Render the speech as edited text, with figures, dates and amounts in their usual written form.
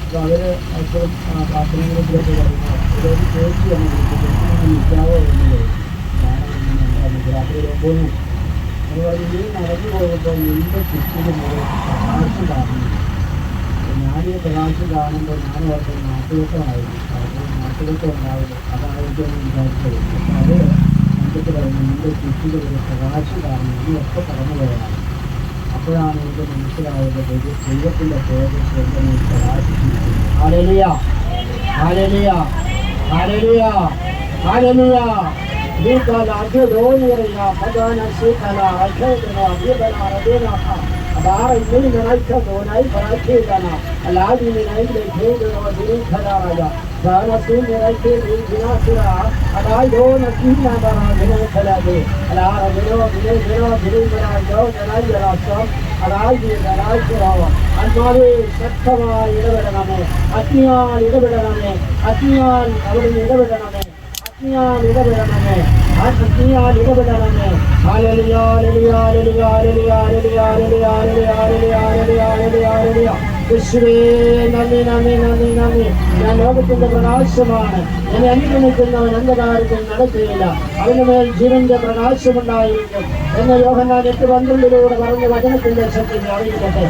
അപ്പോൾ അവർ എപ്പോഴും പ്രാർത്ഥനകളിലൊക്കെ പറയുന്നത് ഇതൊരു ചേച്ചിയാണ് വിളിച്ചത് നിൽക്കാവോ എന്നത് ഞാനങ്ങനെ രാത്രി 9 മണി എന്ന് പറഞ്ഞ് നീ നടന്നു പോകുമ്പോൾ നിന്റെ ചുറ്റിലും ഒരു പ്രകാശം കാണുന്നു. ഞാനീ പ്രകാശം കാണുമ്പോൾ ഞാൻ ഓർത്ത് നാട്ടുകെട്ടമായിരുന്നു, അപ്പോൾ നാട്ടുകെട്ടം ഉണ്ടാവില്ല, അതായിരിക്കും എന്ന് വിചാരിച്ചത്. അത് എനിക്ക് പറഞ്ഞു നിന്റെ ചുറ്റിലും ഒരു പ്രകാശം കാണുന്നു, നീ ഒക്കെ കടന്നു പോയതാണ്. അപ്പോഴാണ് എനിക്ക് മനസ്സിലായത് ദൈവത്തിൻ്റെ തേജസ് എങ്ങനെ പ്രകാശിച്ചിരിക്കുന്നു. ഹല്ലേലൂയ, ഹല്ലേലൂയ, ഹല്ലേലൂയ, ഹല്ലേലൂയ. Nikala Adonira, Padana Sikala, Adona, Vibana, Adena, Abara, Ninaika, Donai, Parakana, Aladi, Ninaika, Hidra, Sana Siniraki, Vinasura, Adona, Kina, Vinakala, Alara, Vino, Vinasura, Aradi, Arajava, Anmari, Sakava, Idavaname, Atnian, Idavaname, Atnian, Idavaname. ഞാൻ ലോകത്തിന്റെ പ്രകാശമാണ്, എന്നെ അനുഗമിക്കുന്നവൻ അന്ധകാരത്തിൽ നടക്കുകയില്ല, അവന് മേൽ ജീവന്റെ പ്രകാശമുണ്ടായിരിക്കും എന്ന് യോഹന്നാൻ 8:12 പറഞ്ഞ വചനത്തിന്റെ ശക്തി അറിയിക്കട്ടെ.